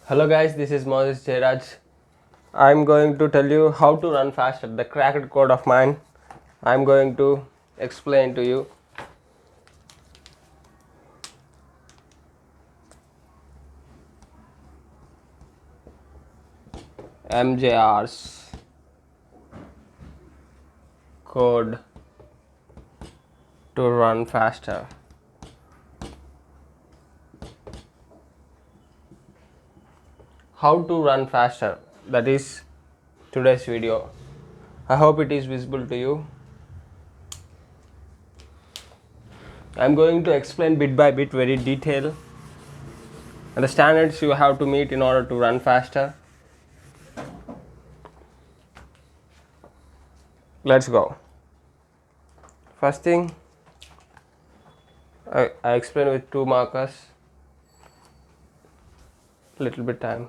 Hello guys, this is Mjr'S. I'm going to tell you how to run faster. The cracked code of mine. I'm going to explain to you. Mjr's code to run faster. How to run faster? That is today's video. I hope it is visible to you. I'm going to explain bit by bit, very detailed, and the standards you have to meet in order to run faster. Let's go. First thing, I explain with 2 markers. Little bit time.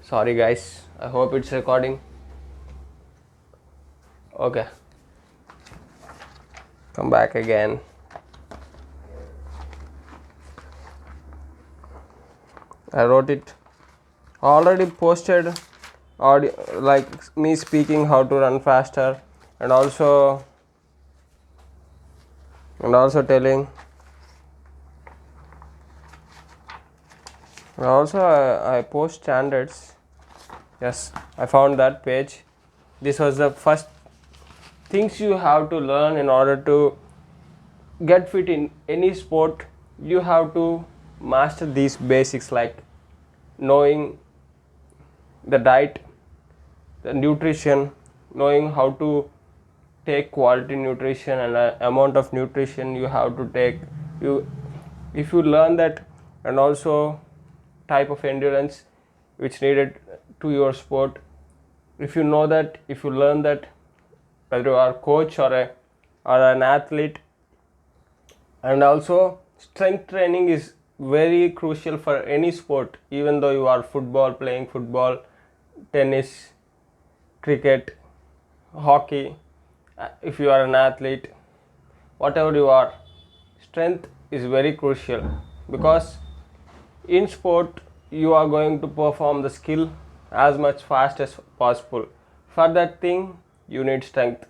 Sorry guys, I hope it's recording. Okay. Come back again. I wrote it. Already posted audio, like me speaking how to run faster, and also telling. And also I post standards. Yes, I found that page. This was the first things you have to learn in order to get fit in any sport. You have to master these basics, like knowing the diet, the nutrition, knowing how to take quality nutrition and amount of nutrition you have to take. If you learn that, and also type of endurance which needed to your sport, if you know that, if you learn that, whether you are a coach or an athlete. And also strength training is very crucial for any sport, even though you are playing football, tennis, cricket, hockey. If you are an athlete, whatever you are, strength is very crucial, because in sport you are going to perform the skill as much fast as possible. For that thing you need strength.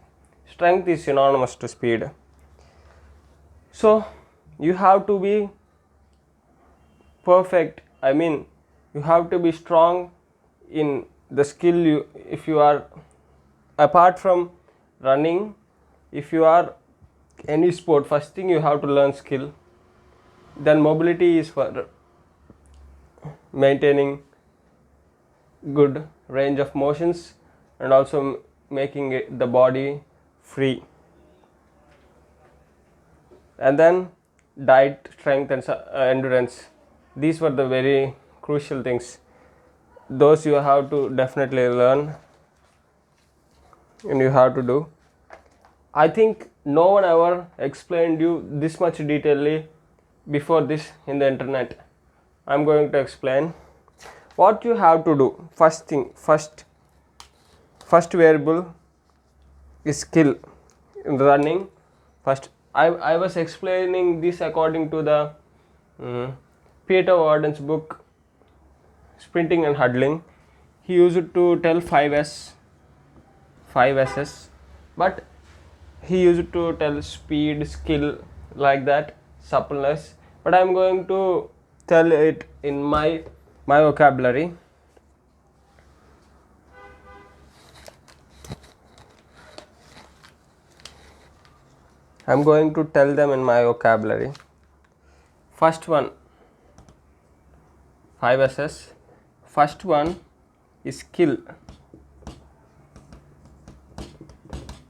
Strength is synonymous to speed. So you have to be perfect. I mean, you have to be strong in the skill. If you are, apart from running, if you are any sport, first thing you have to learn skill. Then mobility is for maintaining good range of motions, and also making the body free. And then diet, strength, and endurance. These were the very crucial things. Those you have to definitely learn, and you have to do. I think no one ever explained you this much detailedly before this in the internet. I'm going to explain what you have to do. First thing, first variable is skill in running. First, I was explaining this according to the Peter Warden's book, Sprinting and Huddling. He used to tell 5 S's, but he used to tell speed, skill, like that, suppleness. But I'm going to tell it in my vocabulary. I'm going to tell them in my vocabulary. First one, 5 S's. First one is skill.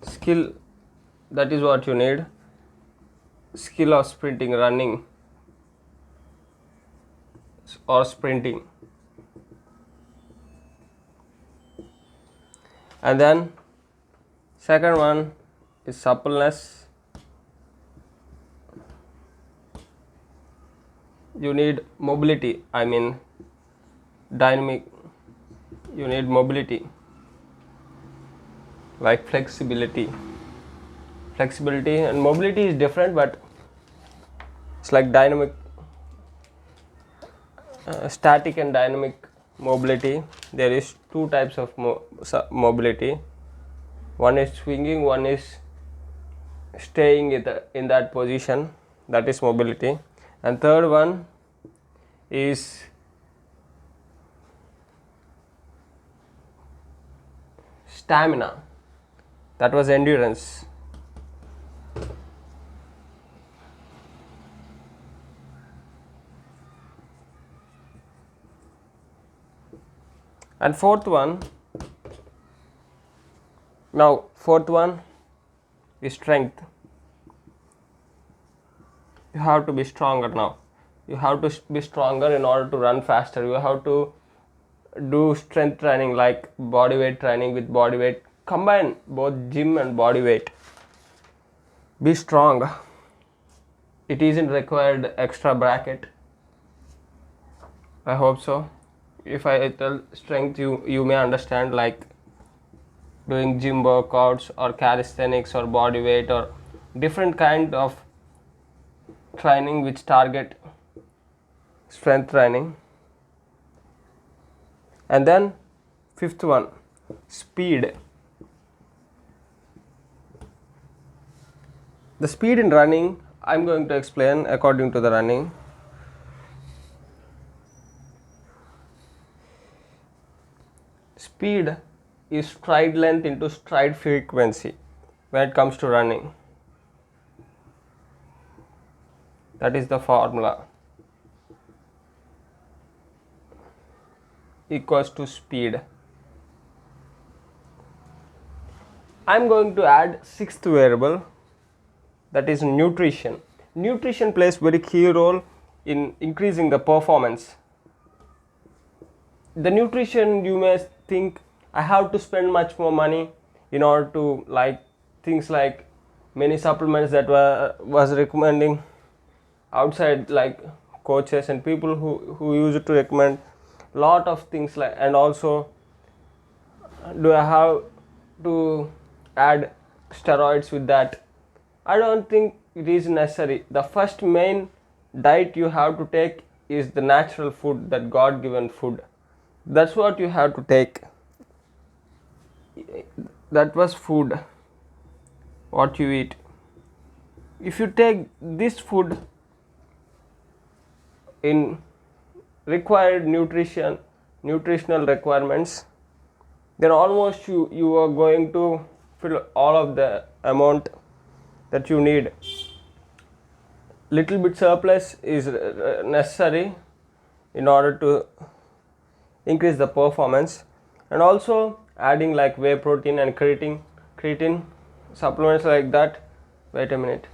Skill, that is what you need. Skill of sprinting, running, or sprinting. And then second one is suppleness. You need mobility, I mean dynamic. You need mobility, like flexibility. Flexibility and mobility is different, but it's like dynamic static and dynamic mobility. There is two types of mobility. One is swinging, one is staying in that position, that is mobility. And third one is stamina, that was endurance. And fourth one is strength. You have to be stronger now. You have to be stronger in order to run faster. You have to do strength training like body weight training with body weight. Combine both gym and body weight. Be strong. It isn't required extra bracket. I hope so. If I tell strength, you may understand, like doing gym workouts or calisthenics or body weight or different kind of training which target strength training. And then fifth one, speed. The speed in running, I'm going to explain according to the running. Speed is stride length into stride frequency when it comes to running. That is the formula. Equals to speed. I'm going to add sixth variable, that is nutrition. Nutrition plays very key role in increasing the performance. The nutrition, you may think I have to spend much more money in order to, like things like many supplements that was recommending outside, like coaches and people who used to recommend lot of things, like, and also do I have to add steroids with that? I don't think it is necessary. The first main diet you have to take is the natural food, that God given food. That's what you have to take. That was food, what you eat. If you take this food in required nutritional requirements, then almost you are going to fill all of the amount that you need. Little bit surplus is necessary in order to increase the performance. And also adding like whey protein and creatine supplements like that. Wait a minute.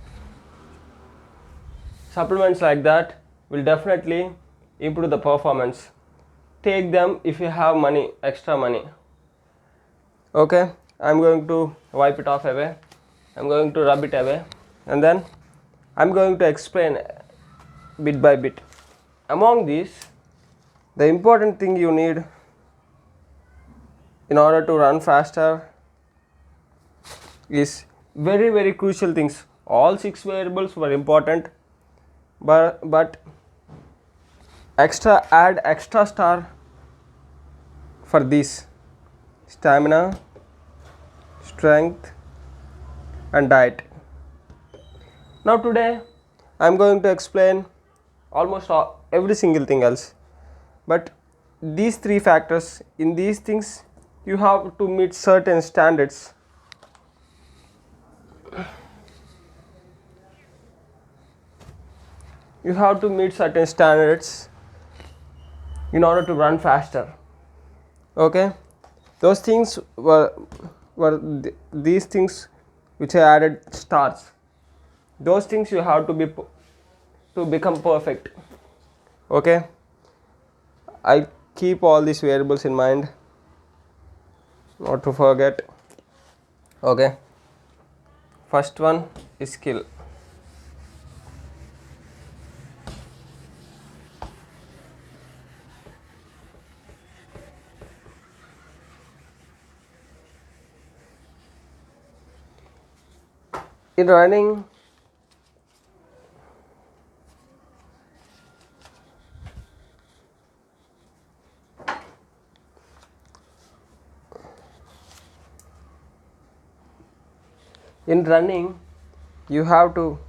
Supplements like that will definitely improve the performance. Take them if you have money, extra money. Okay, I'm going to wipe it off away. I'm going to rub it away, and then I'm going to explain bit by bit. Among these, the important thing you need in order to run faster is very crucial things. All 6 variables were important, but add extra star for this: stamina, strength and diet. Now today I'm going to explain almost every single thing else, but these 3 factors, in these things you have to meet certain standards. You have to meet certain standards in order to run faster. Okay, those things were these things which I added stars. Those things you have to become perfect. Okay, I keep all these variables in mind, not to forget. Okay, first one is skill. In running, In running, you have to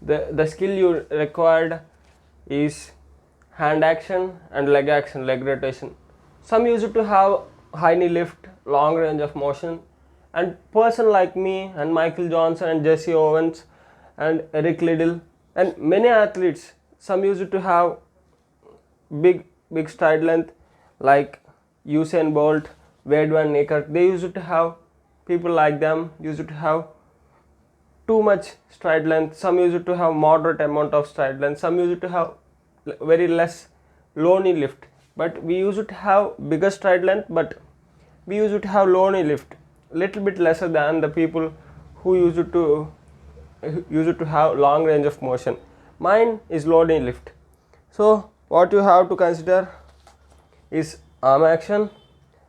the skill you required is hand action and leg action, leg rotation. Some use it to have high knee lift, long range of motion, and person like me and Michael Johnson and Jesse Owens and Eric Liddell and many athletes, some use it to have big stride length like Usain Bolt, Wade Van Aert. They used to have, people like them used to have too much stride length. Some used to have moderate amount of stride length. Some used to have very less low knee lift. But we used to have bigger stride length, but we used to have low knee lift, little bit lesser than the people who used to have long range of motion. Mine is low knee lift. So what you have to consider is arm action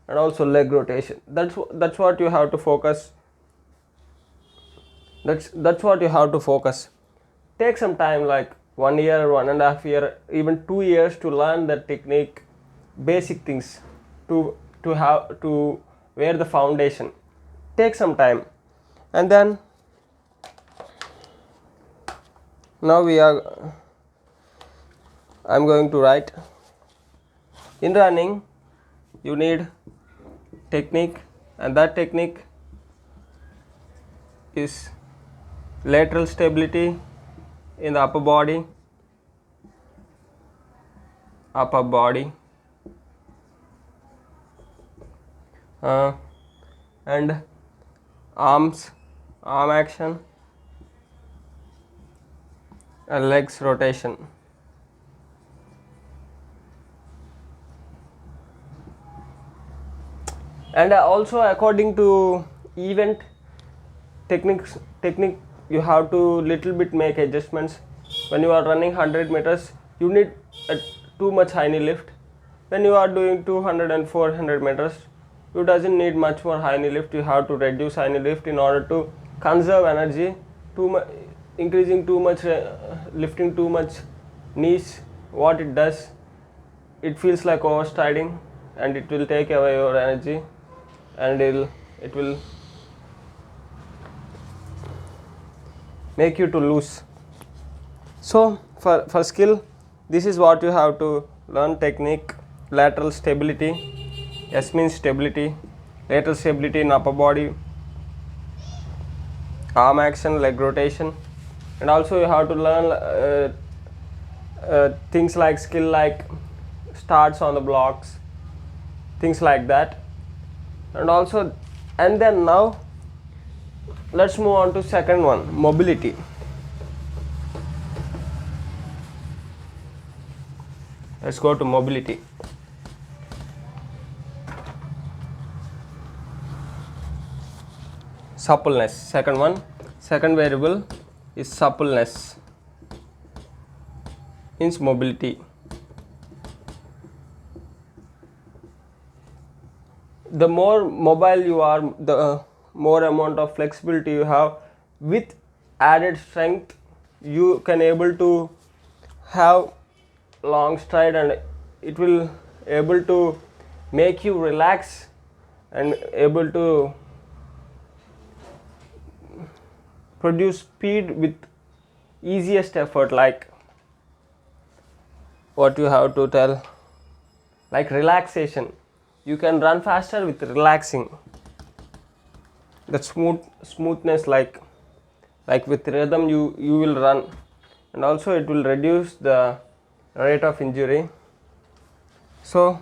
and also leg rotation. That's what you have to focus. That's what you have to focus. Take some time, like 1 year, 1.5 year, even 2 years to learn the technique, basic things, to wear the foundation. Take some time, and then now I'm going to write. In running, you need technique, and that technique is lateral stability in the upper body, and arm action and legs rotation. And also, according to event technique, you have to little bit make adjustments. When you are running 100 meters, you need too much high knee lift. When you are doing 200 and 400 meters, you doesn't need much more high knee lift. You have to reduce high knee lift in order to conserve energy. Increasing too much, lifting too much knees, what it does, it feels like overstriding, and it will take away your energy, and it will make you to lose. So for skill, this is what you have to learn. Technique, lateral stability. S means stability, lateral stability in upper body, arm action, leg rotation, and also you have to learn things like skill like starts on the blocks, things like that. And then now let's move on to second one, mobility. Let's go to mobility. Suppleness, second variable is suppleness, means mobility. The more mobile you are, the more amount of flexibility you have. With added strength, you can able to have long stride, and it will able to make you relax and able to produce speed with easiest effort. Like what you have to tell, like relaxation, you can run faster with relaxing. The smoothness, like with rhythm you will run, and also it will reduce the rate of injury. So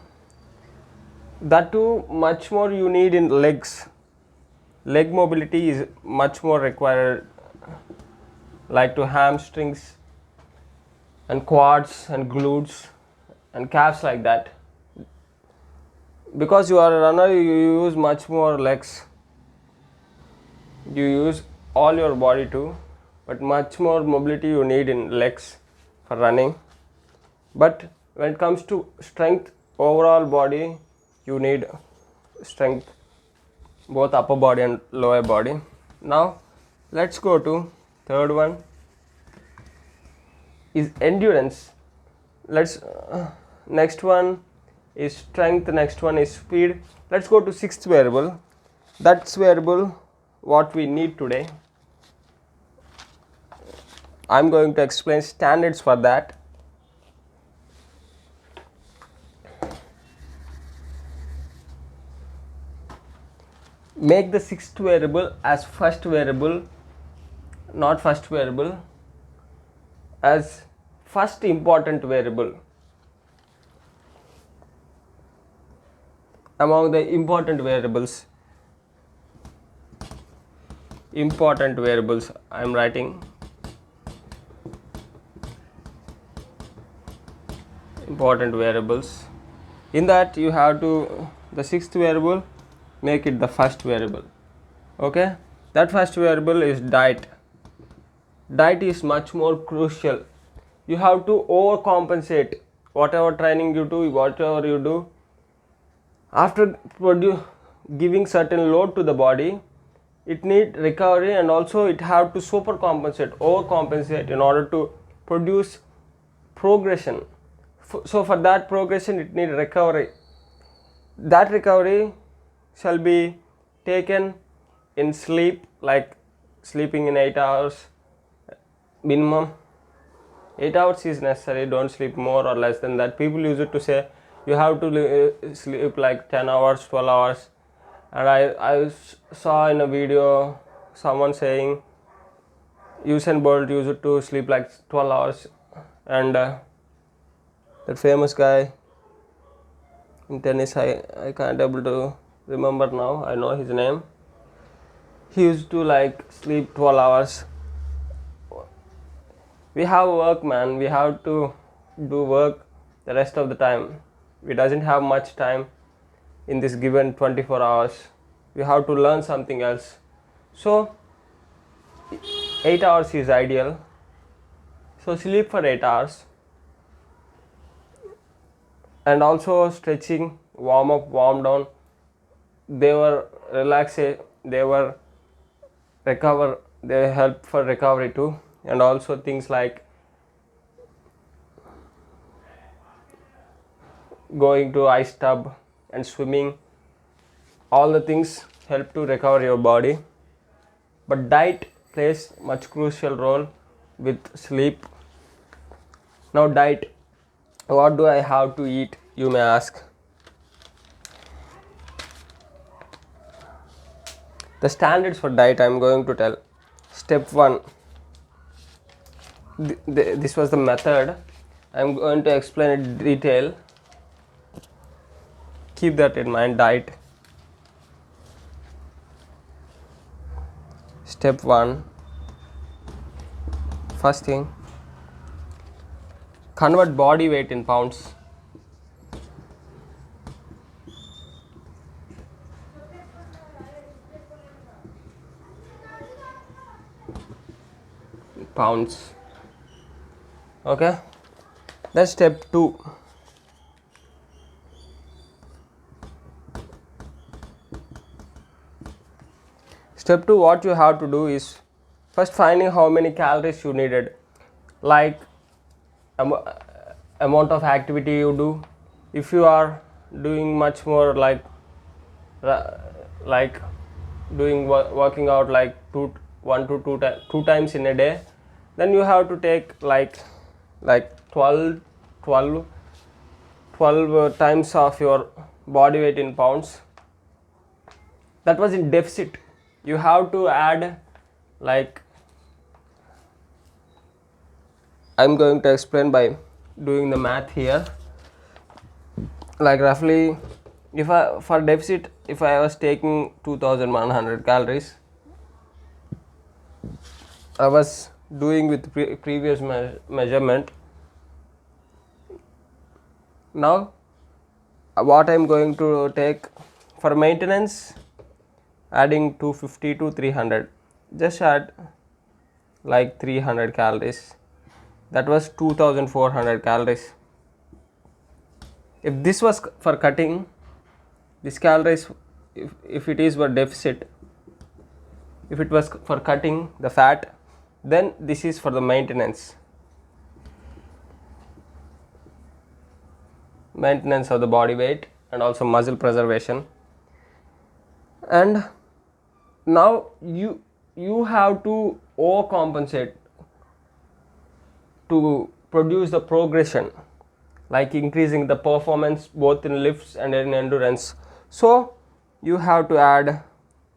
that too, much more you need in legs. Leg mobility is much more required, like to hamstrings and quads and glutes and calves, like that. Because you are a runner, you use much more legs, you use all your body too, but much more mobility you need in legs for running. But when it comes to strength, overall body, you need strength, both upper body and lower body. Now let's go to third one, is endurance. Next one is strength, next one is speed. Let's go to sixth variable. That's variable what we need today. I'm going to explain standards for that. Make the sixth variable as first variable, not first variable, as first important variable among the important variables. Important variables I am writing. Important variables. In that you have to, the sixth variable, make it the first variable. Okay, that first variable is diet. Diet is much more crucial. You have to overcompensate whatever training you do, whatever you do. After giving certain load to the body, it need recovery, and also it have to overcompensate in order to produce progression. So for that progression it need recovery. That recovery shall be taken in sleep, like sleeping in 8 hours minimum. 8 hours is necessary, don't sleep more or less than that. People use it to say you have to sleep like 10 hours, 12 hours. And I saw in a video someone saying Usain Bolt used to sleep like 12 hours. And that famous guy in tennis, I can't able to remember now, I know his name. He used to like sleep 12 hours. We have work, man. We have to do work the rest of the time. We doesn't have much time in this given 24 hours. We have to learn something else. So 8 hours is ideal. So sleep for 8 hours. And also stretching, warm up, warm down. They were relaxing, they were recover, they help for recovery too. And also things like going to ice tub and swimming, all the things help to recover your body. But diet plays much crucial role with sleep. Now diet, what do I have to eat, you may ask. The standards for diet I am going to tell. Step 1, this was the method. I am going to explain it in detail. Keep that in mind. Diet. Step 1, first thing, convert body weight in pounds. Pounds. Okay, that's step 2. Step 2, what you have to do is first finding how many calories you needed, like amount of activity you do. If you are doing much more like doing working out like two times in a day, then you have to take like 12 times of your body weight in pounds. That was in deficit. You have to add, like, I'm going to explain by doing the math here. Like roughly, for deficit, if I was taking 2100 calories, I was doing with previous measurement. Now what I'm going to take for maintenance, adding 250 to 300, just add like 300 calories. That was 2400 calories. If this was for cutting, this calories, if it is for deficit, if it was for cutting the fat, then this is for the maintenance. maintenance of the body weight and also muscle preservation. And now you have to overcompensate to produce the progression, like increasing the performance both in lifts and in endurance. So you have to add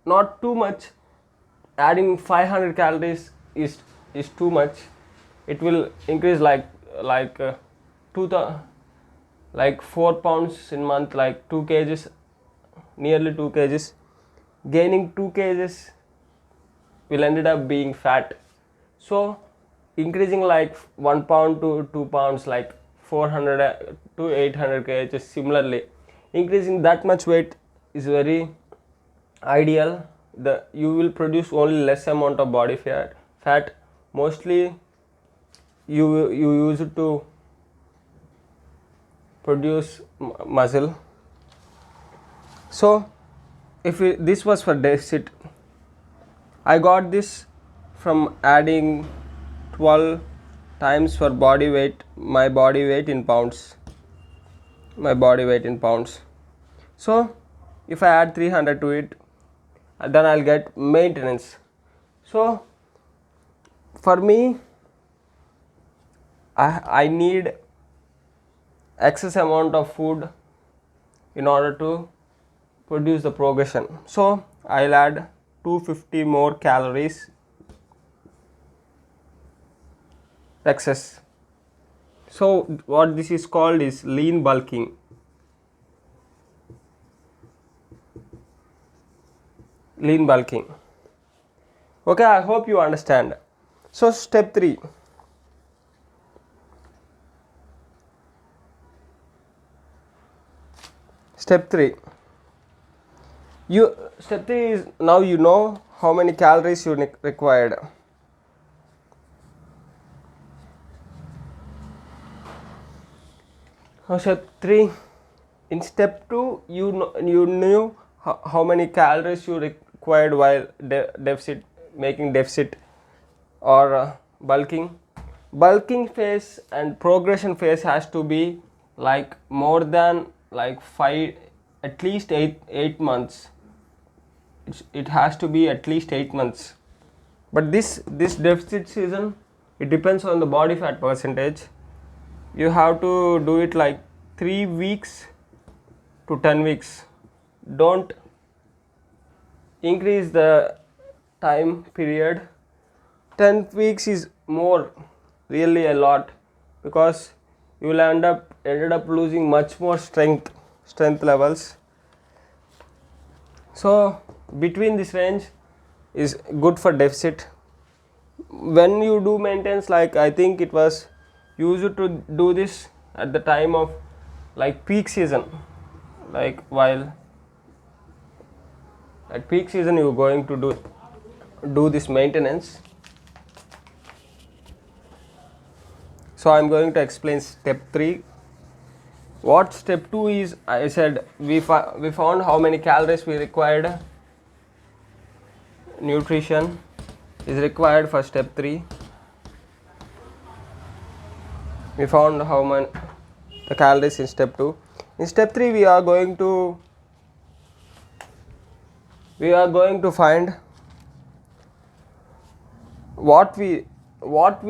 not too much. Adding 500 calories is too much. It will increase like 4 pounds in month, like 2 kgs, nearly 2 kgs. Gaining 2 kgs will ended up being fat. So increasing like 1 pound to 2 pounds, like 400 to 800 kgs, similarly increasing that much weight is very ideal. You will produce only less amount of body fat. Mostly you use it to produce muscle. So if this was for deficit, I got this from adding 12 times for body weight, my body weight in pounds. So if I add 300 to it, then I'll get maintenance. So for me, I need excess amount of food in order to produce the progression. So I'll add 250 more calories excess. So what this is called is lean bulking. Okay, I hope you understand. So step 3. Step 3 is, now you know how many calories you required. Now step 3, in step 2 you knew how many calories you required while making deficit or bulking phase, and progression phase has to be like more than like 5, at least 8 months. It has to be at least 8 months. But this deficit season, it depends on the body fat percentage. You have to do it like 3 weeks to 10 weeks. Don't increase the time period. 10 weeks is more, really a lot, because you will ended up losing much more strength levels. So between this range is good for deficit. When you do maintenance, like I think it was used to do this at the time of like peak season, like while at peak season you are going to do this maintenance. So I am going to explain step 3. What step 2 is, I said we found how many calories we required. Nutrition is required for step 3. We found how many the calories in step 2. In step 3 we are going to find what we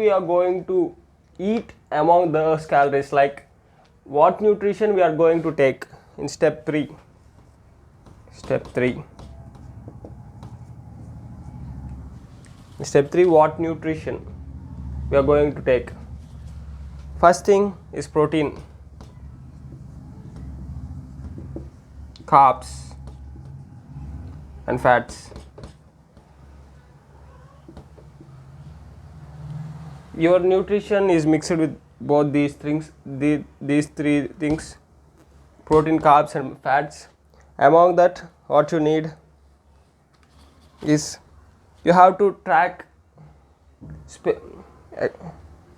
are going to eat among those calories, like what nutrition we are going to take in step 3. In step 3, what nutrition we are going to take. First thing is protein, carbs and fats. Your nutrition is mixed with both these things, these 3 things, protein, carbs and fats. Among that, what you need is, you have to track